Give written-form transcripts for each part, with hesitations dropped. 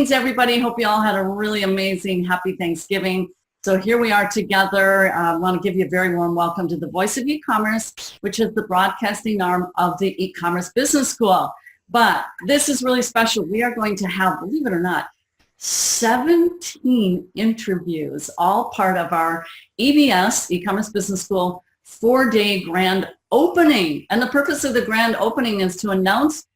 Greetings, everybody. Hope you all had a really amazing, happy Thanksgiving. So here we are together. I want to give you a very warm welcome to the Voice of E-commerce, which is the broadcasting arm of the E-commerce Business School. But this is really special. We are going to have, believe it or not, 17 interviews, all part of our EBS, E-commerce Business School, 4-day grand opening. And the purpose of the grand opening is to announce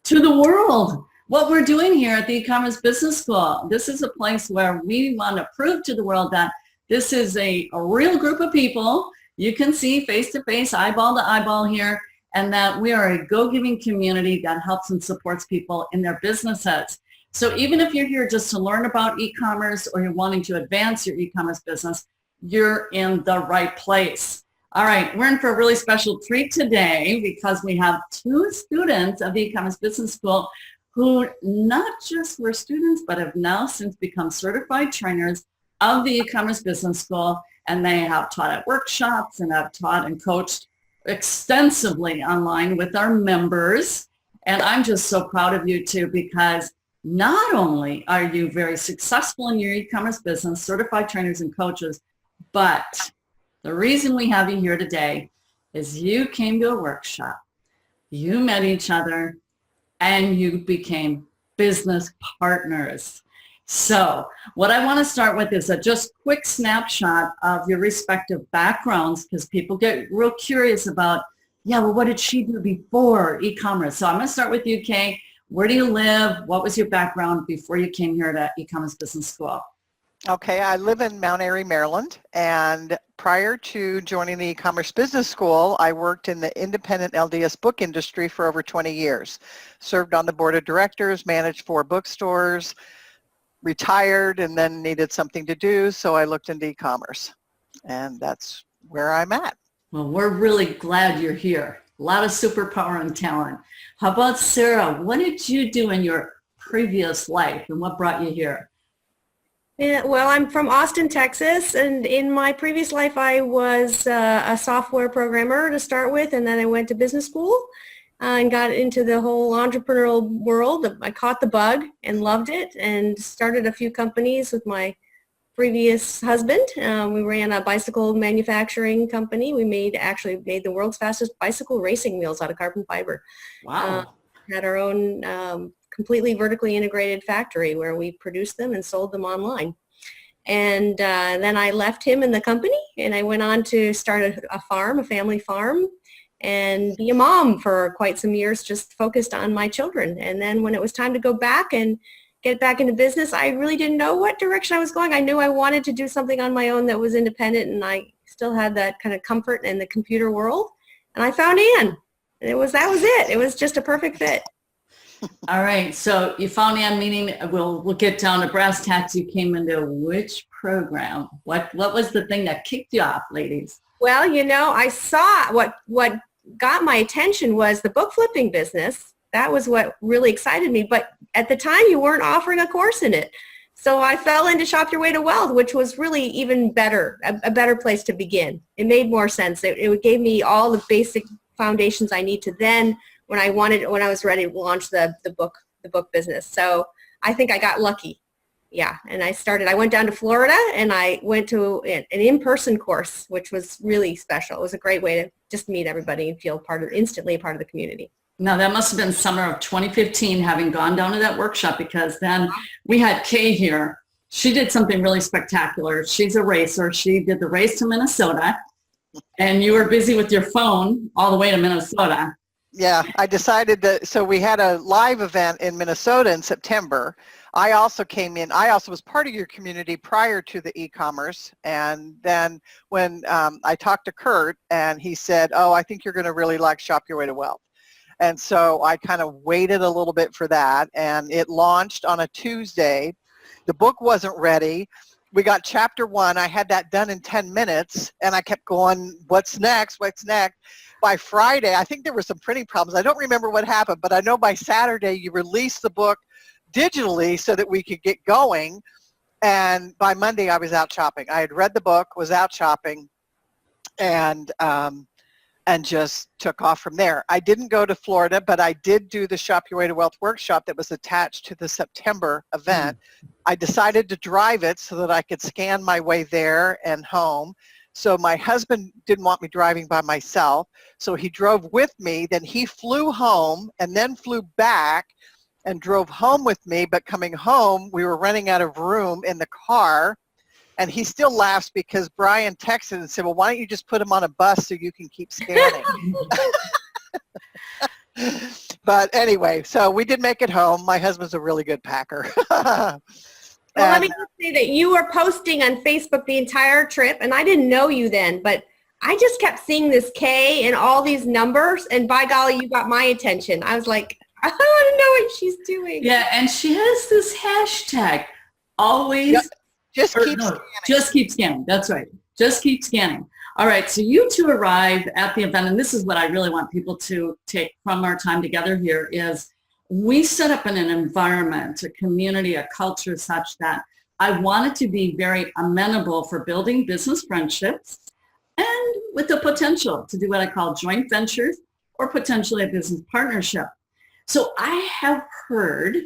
to the world what we're doing here at the E-commerce Business School. This is a place where we want to prove to the world that this is a real group of people you can see face to face, eyeball to eyeball here, and that we are a go-giving community that helps and supports people in their businesses. So even if you're here just to learn about e-commerce or you're wanting to advance your e-commerce business, you're in the right place. All right, we're in for a really special treat today because we have two students of the E-commerce Business School who not just were students, but have now since become certified trainers of the E-commerce Business School, and they have taught at workshops and have taught and coached extensively online with our members. And I'm just so proud of you two, because not only are you very successful in your e-commerce business, certified trainers and coaches, but the reason we have you here today is you came to a workshop, you met each other, and you became business partners. So what I want to start with is a just quick snapshot of your respective backgrounds, because people get real curious about, yeah, well, what did she do before e-commerce? So I'm going to start with you, Kay. Where do you live? What was your background before you came here to E-commerce Business School? Okay, I live in Mount Airy, Maryland, and prior to joining the E-commerce Business School, I worked in the independent LDS book industry for over 20 years. Served on the board of directors, managed 4 bookstores, retired, and then needed something to do, so I looked into e-commerce, and that's where I'm at. Well, we're really glad you're here. A lot of superpower and talent. How about Sarah? What did you do in your previous life, and what brought you here? Yeah, well, I'm from Austin, Texas, and in my previous life I was a software programmer to start with, and then I went to business school and got into the whole entrepreneurial world. I caught the bug and loved it and started a few companies with my previous husband. We ran a bicycle manufacturing company. We actually made the world's fastest bicycle racing wheels out of carbon fiber. Wow. Had our own completely vertically integrated factory where we produced them and sold them online. And then I left him in the company and I went on to start a farm, a family farm, and be a mom for quite some years, just focused on my children. And then when it was time to go back and get back into business, I really didn't know what direction I was going. I knew I wanted to do something on my own that was independent, and I still had that kind of comfort in the computer world. And I found Ann. And that was it. It was just a perfect fit. All right. So you found Ann, meaning we'll get down to brass tacks. You came into which program? What was the thing that kicked you off, ladies? Well, you know, I saw what got my attention was the book flipping business. That was what really excited me. But at the time, you weren't offering a course in it. So I fell into Shop Your Way to Wealth, which was really even better, a better place to begin. It made more sense. It gave me all the basic foundations I need to then when I was ready to launch the book business. So I think I got lucky. Yeah, and I went down to Florida and I went to an in-person course, which was really special. It was a great way to just meet everybody and feel instantly part of the community. Now that must have been summer of 2015, having gone down to that workshop, because then we had Kay here. She did something really spectacular. She's a racer. She did the race to Minnesota, and you were busy with your phone all the way to Minnesota. Yeah, I decided so we had a live event in Minnesota in September. I also came in, I also was part of your community prior to the e-commerce, and then when I talked to Kurt and he said, oh, I think you're going to really like Shop Your Way to Wealth. And so I kind of waited a little bit for that, and it launched on a Tuesday. The book wasn't ready. We got chapter 1. I had that done in 10 minutes, and I kept going, what's next, what's next? By Friday, I think there were some printing problems. I don't remember what happened, but I know by Saturday you released the book digitally so that we could get going. And by Monday, I was out shopping. I had read the book, was out shopping, and and just took off from there. I didn't go to Florida, but I did do the Shop Your Way to Wealth workshop that was attached to the September event. I decided to drive it so that I could scan my way there and home. So my husband didn't want me driving by myself, so he drove with me. Then he flew home and then flew back and drove home with me. But coming home, we were running out of room in the car. And he still laughs because Brian texted and said, well, why don't you just put him on a bus so you can keep scanning? But anyway, so we did make it home. My husband's a really good packer. Well, let me just say that you were posting on Facebook the entire trip, and I didn't know you then, but I just kept seeing this K and all these numbers, and by golly, you got my attention. I was like, I want to know what she's doing. Yeah, and she has this hashtag, always. Yep. Just keep scanning. Just keep scanning. That's right. Just keep scanning. All right. So you two arrived at the event, and this is what I really want people to take from our time together here is we set up in an environment, a community, a culture such that I wanted to be very amenable for building business friendships and with the potential to do what I call joint ventures or potentially a business partnership. So I have heard,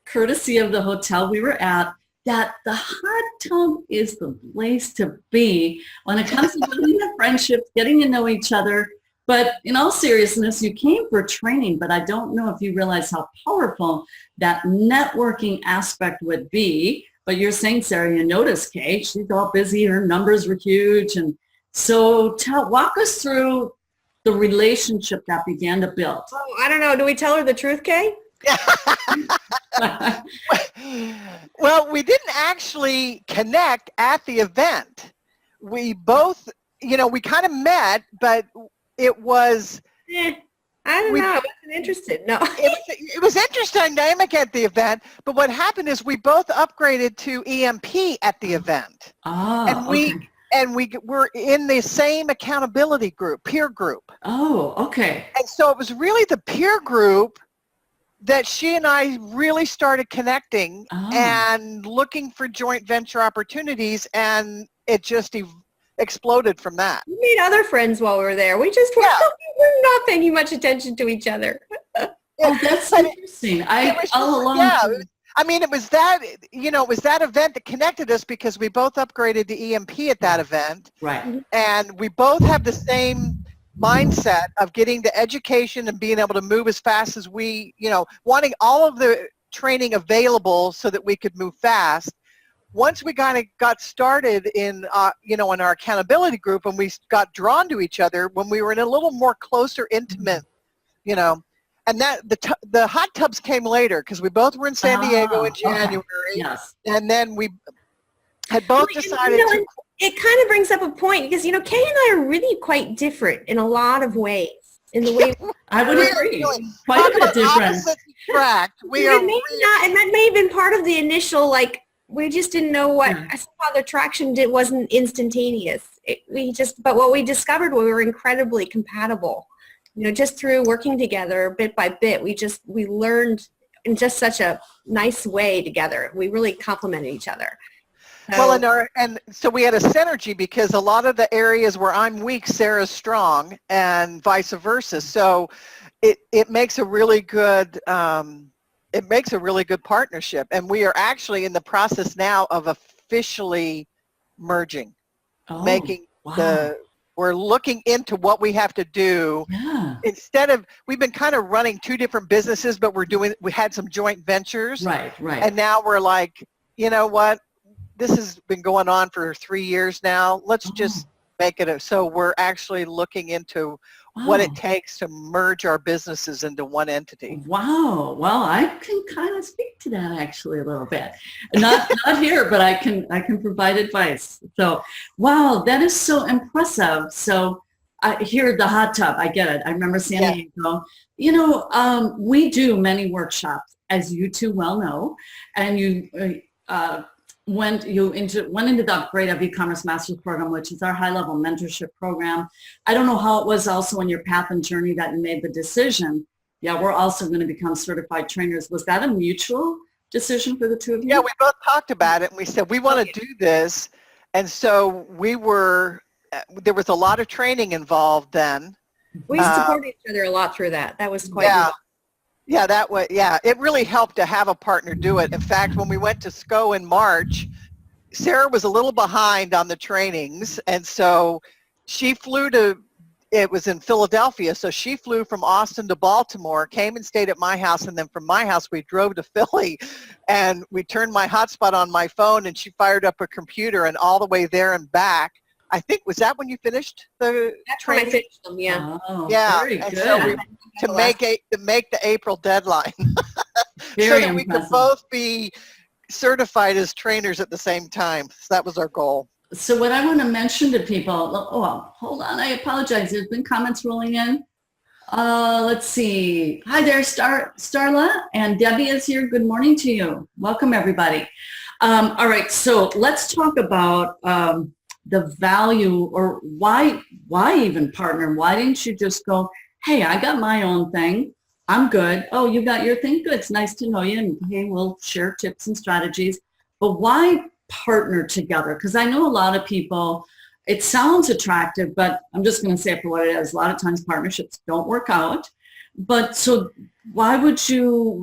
courtesy of the hotel we were at, that the hot tub is the place to be when it comes to building the friendships, getting to know each other. But in all seriousness, you came for training, but I don't know if you realize how powerful that networking aspect would be. But you're saying, Sarah, you noticed, Kate, she's all busy, her numbers were huge. And so walk us through the relationship that began to build. Oh, I don't know. Do we tell her the truth, Kay? Well, we didn't actually connect at the event. We both, we kind of met, but it was... I don't know. I wasn't interested. No. It was interesting dynamic at the event, but what happened is we both upgraded to EMP at the event. And we were in the same accountability group, peer group. Oh, okay. And so it was really the peer group that she and I really started connecting and looking for joint venture opportunities, and it just exploded from that. We made other friends while we were there. We just were not paying much attention to each other. Oh, that's interesting. It was that event that connected us because we both upgraded to EMP at that event. Right. And we both have the same mindset of getting the education and being able to move as fast as we, wanting all of the training available so that we could move fast. Once we got started in our accountability group, and we got drawn to each other when we were in a little more closer, intimate, and that the hot tubs came later because we both were in San Diego in January. Okay. Yes. And then we had both decided to... It kind of brings up a point because, Kay and I are really quite different in a lot of ways. In the way I would agree. Quite a bit different. We are not, and that may have been part of the initial, we just didn't know what, somehow the attraction wasn't instantaneous. But what we discovered, we were incredibly compatible. Just through working together bit by bit, we learned in just such a nice way together. We really complemented each other. Well, so we had a synergy because a lot of the areas where I'm weak, Sarah's strong, and vice versa. So it makes a really good partnership, and we are actually in the process now of officially merging, we're looking into what we have to do. Yeah. Instead of, we've been kind of running two different businesses, but we had some joint ventures. Right. And now we're like, you know what? This has been going on for 3 years now. Let's just make it so we're actually looking into what it takes to merge our businesses into one entity. Wow. Well, I can kind of speak to that actually a little bit. Not here, but I can provide advice. So, wow, that is so impressive. So here, the hot tub, I get it. I remember San Diego. We do many workshops, as you two well know, and you went into the Upgrade of E-commerce Masters program, which is our high-level mentorship program. I don't know how it was also in your path and journey that you made the decision. Yeah, we're also going to become certified trainers. Was that a mutual decision for the two of you? Yeah, we both talked about it, and we said we want to do this. And so there was a lot of training involved then. We supported each other a lot through that. That was quite Yeah. Yeah, that way. Yeah, it really helped to have a partner do it. In fact, when we went to SCO in March, Sarah was a little behind on the trainings, and so she flew to, it was in Philadelphia, so she flew from Austin to Baltimore, came and stayed at my house, and then from my house we drove to Philly, and we turned my hotspot on my phone, and she fired up her computer, and all the way there and back. I think, was that when you finished the That's training? when I finished them, yeah. Oh, Yeah, very and good. so to make the April deadline, Very so that we could impressive. both be certified as trainers at the same time. So that was our goal. So what I want to mention to people, oh, hold on, I apologize. There's been comments rolling in. Let's see. Hi there, Starla, and Debbie is here. Good morning to you. Welcome, everybody. All right, so let's talk about the value, or why even partner? Why didn't you just go, hey, I got my own thing. I'm good. Oh, you got your thing? Good. It's nice to know you. And hey, we'll share tips and strategies. But why partner together? Because I know a lot of people, it sounds attractive, but I'm just going to say it for what it is. A lot of times partnerships don't work out. But so why would you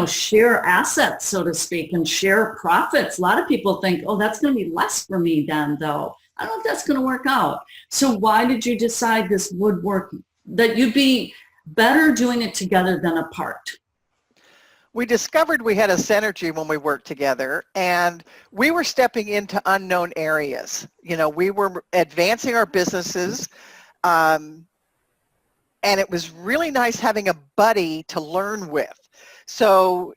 share assets, so to speak, and share profits? A lot of people think, oh, that's going to be less for me then, though. I don't know if that's going to work out. So why did you decide this would work, that you'd be better doing it together than apart? We discovered we had a synergy when we worked together, and we were stepping into unknown areas. We were advancing our businesses, and it was really nice having a buddy to learn with. So,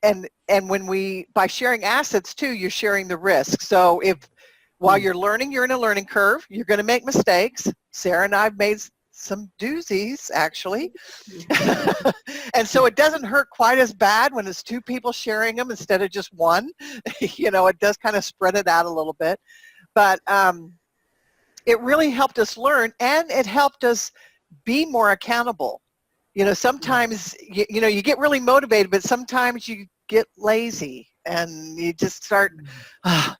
and when by sharing assets too, you're sharing the risk. So while you're learning, you're in a learning curve, you're going to make mistakes. Sarah and I have made some doozies, actually. And so it doesn't hurt quite as bad when it's two people sharing them instead of just one. It does kind of spread it out a little bit. But it really helped us learn, and it helped us be more accountable. Sometimes, you get really motivated, but sometimes you get lazy and you just start,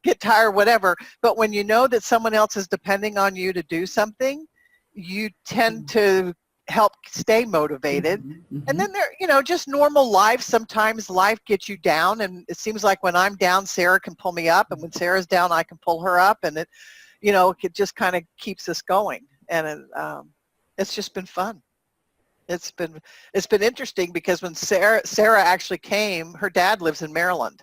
get tired, whatever. But when you know that someone else is depending on you to do something, you tend to help stay motivated. And then there, just normal life. Sometimes life gets you down, and it seems like when I'm down, Sarah can pull me up, and when Sarah's down, I can pull her up, and it just kind of keeps us going. And it's just been fun. It's been interesting because when Sarah actually came, her dad lives in Maryland.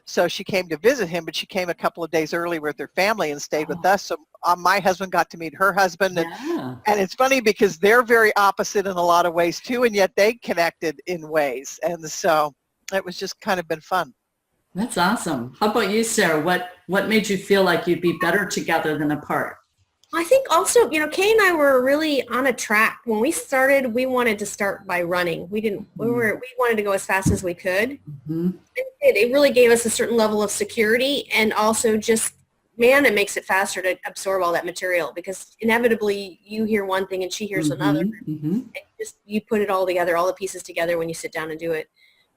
So she came to visit him, but she came a couple of days early with her family and stayed with us. So my husband got to meet her husband. And it's funny because they're very opposite in a lot of ways too, and yet they connected in ways. And so it was just kind of been fun. That's awesome. How about you, Sarah? What made you feel like you'd be better together than apart? I think also, Kay and I were really on a track. When we started, we wanted to start by running. We wanted to go as fast as we could. It really gave us a certain level of security, and also just, man, it makes it faster to absorb all that material, because inevitably you hear one thing and she hears another. And you put it all together, all the pieces together when you sit down and do it.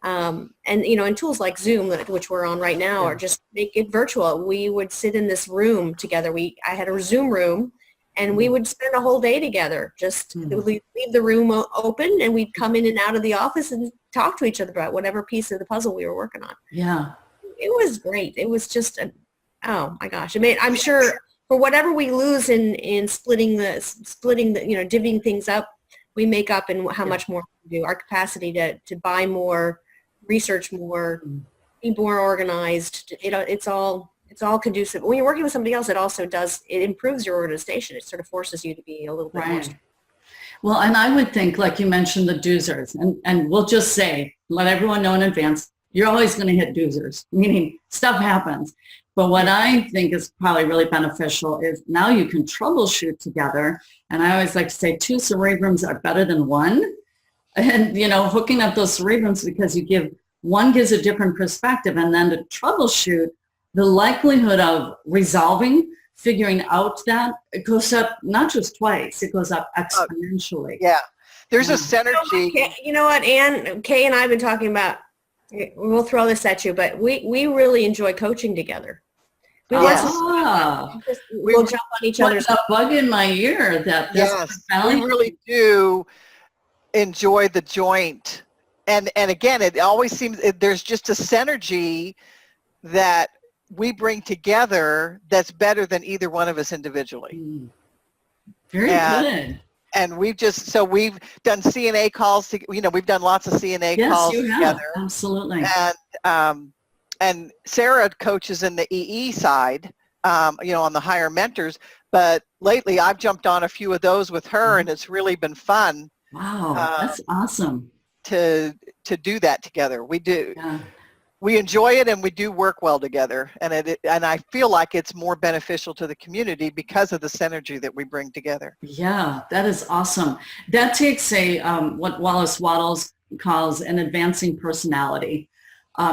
And tools like Zoom, which we're on right now, are just make it virtual. We would sit in this room together. I had a Zoom room, and we would spend a whole day together. Just leave the room open, and we'd come in and out of the office and talk to each other about whatever piece of the puzzle we were working on. Yeah, it was great. It was just oh my gosh. I mean, I'm sure for whatever we lose in splitting the divvying things up, we make up in how much more we do. Our capacity to buy more, research more, be more organized. It's all conducive. When you're working with somebody else, it improves your organization. It sort of forces you to be a little bit more. Well, and I would think, like you mentioned, the doozers, and we'll just say, let everyone know in advance, you're always going to hit doozers, meaning stuff happens. But what I think is probably really beneficial is now you can troubleshoot together. And I always like to say 2 cerebrums are better than 1. And, hooking up those cerebrums, because one gives a different perspective, and then to troubleshoot, the likelihood of figuring out that, it goes up not just twice, it goes up exponentially. Yeah. There's a synergy. You know what, Ann, Kay and I have been talking about, we'll throw this at you, but we really enjoy coaching together. We Yes. we'll jump on each What other's. a bug in my ear that this Yes, profoundly- we really do enjoy the joint. And again, it always seems there's just a synergy that we bring together that's better than either one of us individually. Very good. And we've done CNA calls, we've done lots of CNA Yes, calls you have. together. Absolutely. And Sarah coaches in the EE side, on the higher mentors. But lately I've jumped on a few of those with her, and it's really been fun. Wow, that's awesome. To do that together. We do. Yeah. We enjoy it, and we do work well together. And I feel like it's more beneficial to the community because of the synergy that we bring together. Yeah, that is awesome. That takes what Wallace Wattles calls an advancing personality,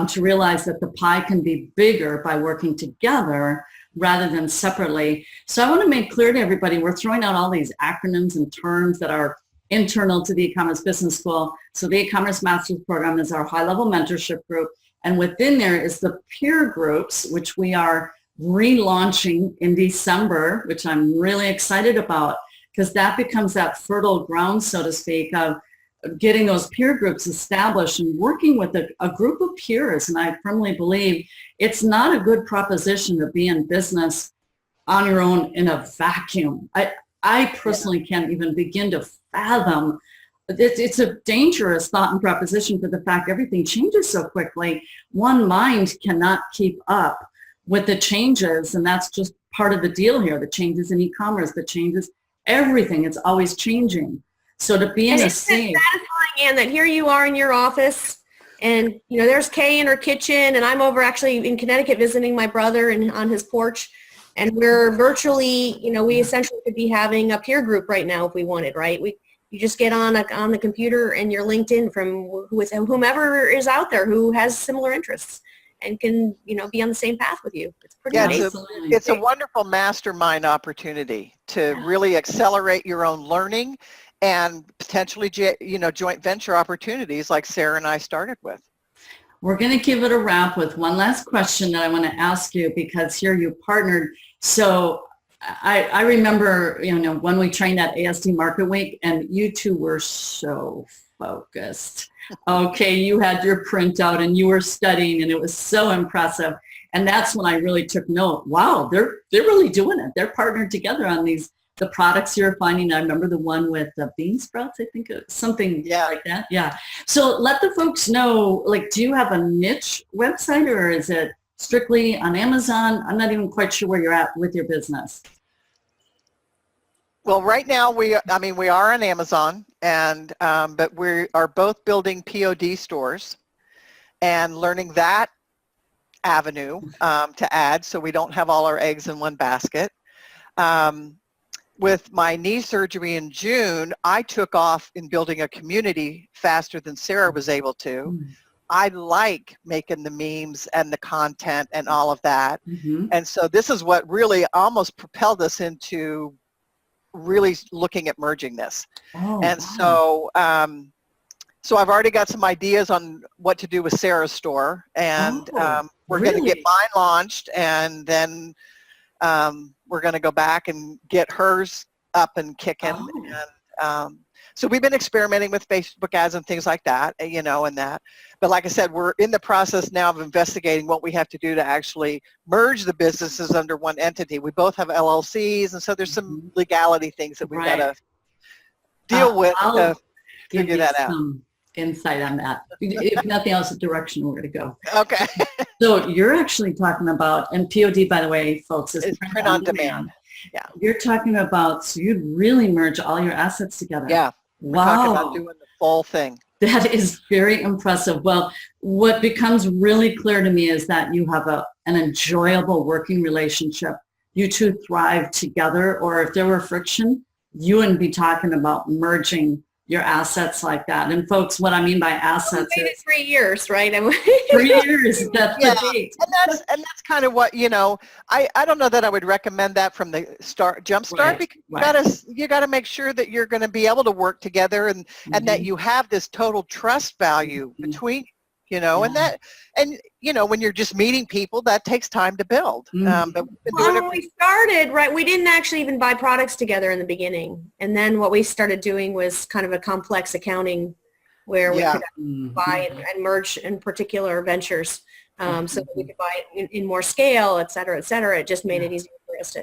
to realize that the pie can be bigger by working together rather than separately. So I want to make clear to everybody, we're throwing out all these acronyms and terms that are internal to the e-commerce business school. So the e-commerce master's program is our high-level mentorship group. And within there is the peer groups, which we are relaunching in December, which I'm really excited about, because that becomes that fertile ground, so to speak, of getting those peer groups established and working with a group of peers. And I firmly believe it's not a good proposition to be in business on your own in a vacuum. I personally can't even begin to fathom. It's a dangerous thought and proposition for the fact everything changes so quickly. One mind cannot keep up with the changes, and that's just part of the deal here. The changes in e-commerce, the changes, everything. It's always changing. So to be in a safe, satisfying, Ann, that here you are in your office, and there's Kay in her kitchen, and I'm over actually in Connecticut visiting my brother and on his porch, and we're virtually, we essentially could be having a peer group right now if we wanted, right? You just get on the computer and you're linked in with whomever is out there who has similar interests and can, be on the same path with you. It's pretty nice. It's a wonderful mastermind opportunity to really accelerate your own learning and potentially, joint venture opportunities like Sarah and I started with. We're going to give it a wrap with one last question that I want to ask you, because here you partnered. So I remember, when we trained at ASD Market Week, and you two were so focused. Okay, you had your printout and you were studying, and it was so impressive. And that's when I really took note. Wow, they're really doing it. They're partnered together on the products you're finding. I remember the one with the bean sprouts, I think, something like that. Yeah. So let the folks know, do you have a niche website, or is it strictly on Amazon? I'm not even quite sure where you're at with your business. Well, right now we are on Amazon, and but we are both building POD stores and learning that avenue to add, so we don't have all our eggs in one basket. With my knee surgery in June, I took off in building a community faster than Sarah was able to. I like making the memes and the content and all of that. And so this is what really almost propelled us into really looking at merging this. So I've already got some ideas on what to do with Sarah's store, and we're going to get mine launched, and then we're going to go back and get hers up and kicking. And so we've been experimenting with Facebook ads and things like that, and that. But like I said, we're in the process now of investigating what we have to do to actually merge the businesses under one entity. We both have LLCs, and so there's some legality things that we've got to deal with to figure that out. Insight on that. If nothing else, the direction we're going to go. Okay. So you're actually talking about, and POD, by the way, folks, is print on demand. Yeah. You're talking about, so you'd really merge all your assets together. Yeah. Wow. We're talking about doing the full thing. That is very impressive. Well, what becomes really clear to me is that you have an enjoyable working relationship. You two thrive together, or if there were friction, you wouldn't be talking about merging your assets like that. And folks, what I mean by assets is 3 years, right? 3 years, that's the date. And that's kind of what, I don't know that I would recommend that from the jump start, because you gotta make sure that you're going to be able to work together, and that you have this total trust value between, and that, and when you're just meeting people, that takes time to build. But we've been doing When we started, right, we didn't actually even buy products together in the beginning. And then what we started doing was kind of a complex accounting where we could buy and merge in particular ventures, so that we could buy it in more scale, et cetera, et cetera. It just made it easier for us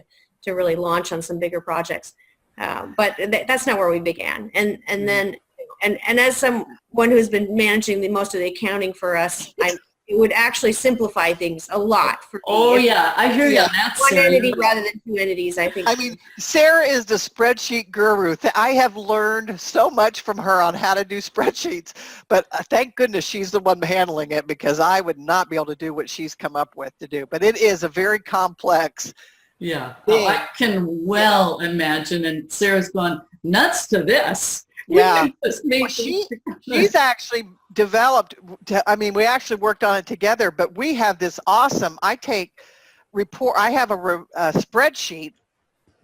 to really launch on some bigger projects. But that's not where we began. And then, and as someone who's been managing most of the accounting for us, it would actually simplify things a lot for me. Oh yeah, I hear you. That's one entity rather than two entities, I think. I mean, Sarah is the spreadsheet guru. I have learned so much from her on how to do spreadsheets, but thank goodness she's the one handling it, because I would not be able to do what she's come up with to do. But it is a very complex thing. Oh, I can well imagine. And Sarah's gone nuts to this. Yeah, well, she's actually developed, we actually worked on it together, but we have this awesome, I have a spreadsheet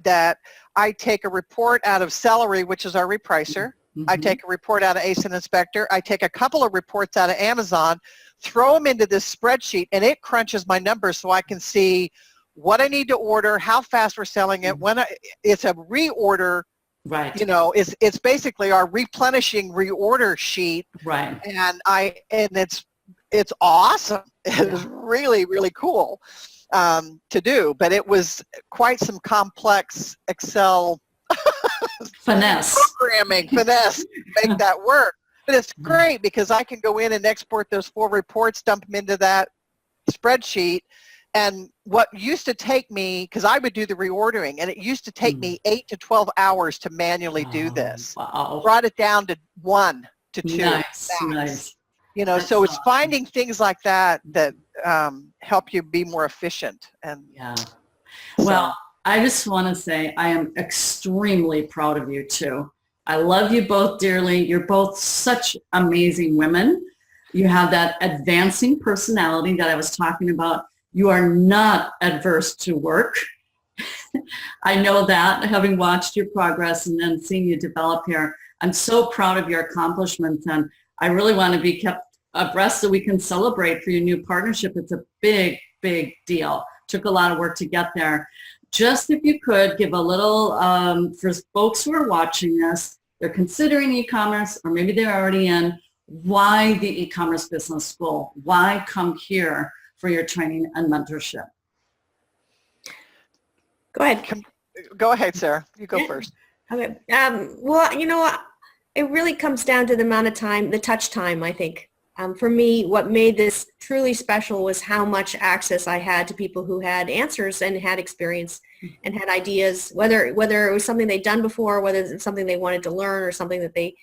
that I take a report out of Celery, which is our repricer. I take a report out of ASIN Inspector. I take a couple of reports out of Amazon, throw them into this spreadsheet, and it crunches my numbers so I can see what I need to order, how fast we're selling it, it's a reorder. Right. It's basically our replenishing reorder sheet. Right. And it's awesome. It's really, really cool to do, but it was quite some complex Excel programming finesse to make that work. But it's great because I can go in and export those 4 reports, dump them into that spreadsheet. And what used to take me, because I would do the reordering, and it used to take me 8 to 12 hours to manually do this. Wow. Brought it down to 1 to 2. Nice. That's so it's awesome. finding things like that help you be more efficient. And well, I just want to say I am extremely proud of you too. I love you both dearly. You're both such amazing women. You have that advancing personality that I was talking about. You are not adverse to work. I know that, having watched your progress and then seeing you develop here. I'm so proud of your accomplishments, and I really want to be kept abreast so we can celebrate for your new partnership. It's a big, big deal. Took a lot of work to get there. Just if you could give a little, for folks who are watching this, they're considering e-commerce, or maybe they're already in, why the e-commerce business school? Why come here for your training and mentorship? Go ahead. Go ahead, Sarah. You go first. Okay. Well, you know what? It really comes down to the amount of time, the touch time, I think. For me, what made this truly special was how much access I had to people who had answers and had experience and had ideas, whether it was something they'd done before, whether it's something they wanted to learn or something that they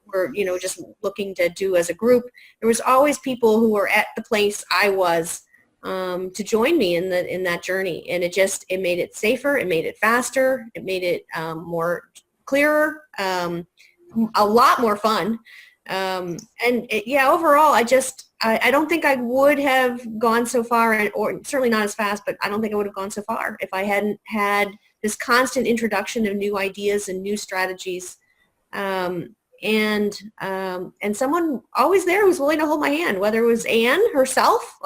were, just looking to do as a group. There was always people who were at the place I was to join me in that journey, and it made it safer, it made it faster, it made it more clearer, a lot more fun, and overall, I don't think I would have gone so far, or certainly not as fast, but I don't think I would have gone so far if I hadn't had this constant introduction of new ideas and new strategies. And someone always there who's willing to hold my hand, whether it was Anne herself,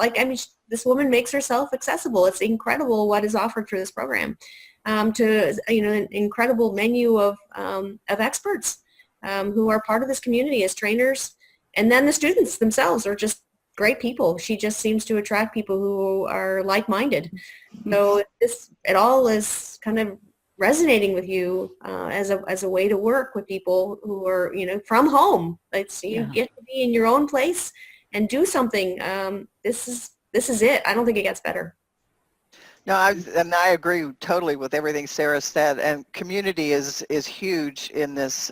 this woman makes herself accessible. It's incredible what is offered through this program, to, an incredible menu of experts who are part of this community as trainers. And then the students themselves are just great people. She just seems to attract people who are like-minded. So it all is kind of resonating with you as a way to work with people who are, from home. You get to be in your own place and do something. This is it. I don't think it gets better. No, I agree totally with everything Sarah said. And community is huge in this.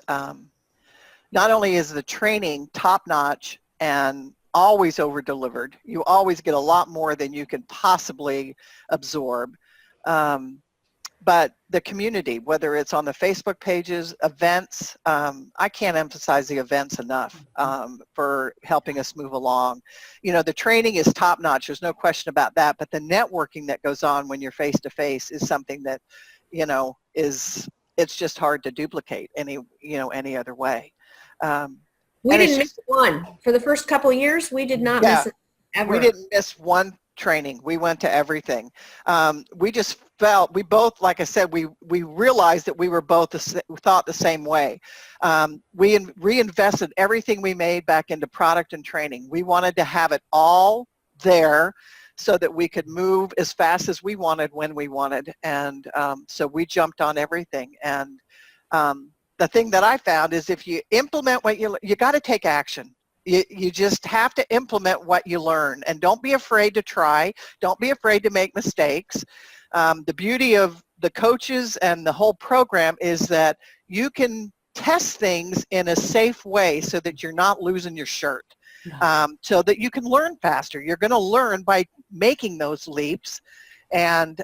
Not only is the training top-notch and always over-delivered, you always get a lot more than you can possibly absorb. But the community, whether it's on the Facebook pages, events, I can't emphasize the events enough for helping us move along. The training is top-notch. There's no question about that. But the networking that goes on when you're face-to-face is something that, it's just hard to duplicate any other way. We And it's didn't miss one. For the first couple of years, we did not miss it ever. We didn't miss one training. We went to everything. We just felt, we both, like I said, we realized that we were both thought the same way. We reinvested everything we made back into product and training. We wanted to have it all there so that we could move as fast as we wanted when we wanted. And so we jumped on everything. And the thing that I found is if you implement what you got to take action. You just have to implement what you learn, and don't be afraid to try. Don't be afraid to make mistakes. The beauty of the coaches and the whole program is that you can test things in a safe way so that you're not losing your shirt, so that you can learn faster. You're going to learn by making those leaps, and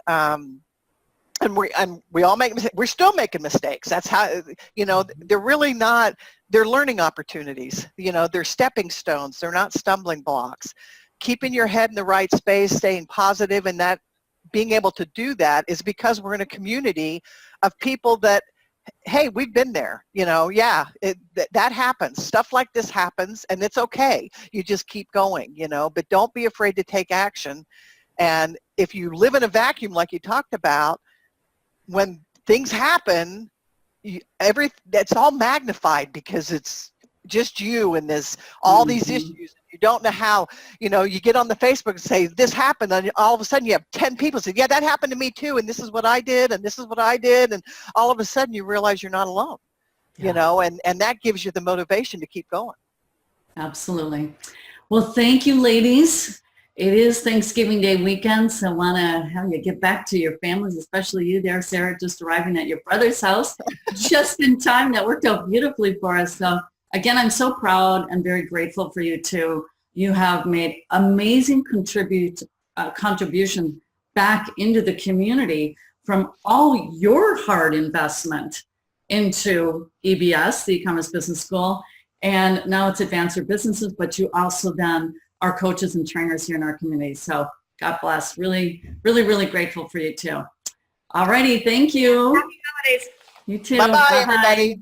we all make mistakes. We're still making mistakes. That's how, they're really not, they're learning opportunities. They're stepping stones. They're not stumbling blocks. Keeping your head in the right space, staying positive, and that being able to do that is because we're in a community of people that, hey, we've been there. That happens. Stuff like this happens, and it's okay. You just keep going, but don't be afraid to take action. And if you live in a vacuum like you talked about, when things happen, that's all magnified because it's just you and there's all these issues. You don't know how, you get on the Facebook and say, this happened, and all of a sudden you have 10 people say, yeah, that happened to me too, and this is what I did, and this is what I did, and all of a sudden you realize you're not alone, and that gives you the motivation to keep going. Absolutely. Well, thank you, ladies. It is Thanksgiving Day weekend, so I want to have you get back to your families, especially you there, Sarah, just arriving at your brother's house just in time. That worked out beautifully for us. So again, I'm so proud and very grateful for you too. You have made amazing contribution back into the community from all your hard investment into EBS, the E-commerce Business School, and now it's Advance Your Businesses, but you also then are coaches and trainers here in our community. So God bless. Really, really, really grateful for you too. All righty. Thank you. Happy holidays. You too. Bye-bye, everybody.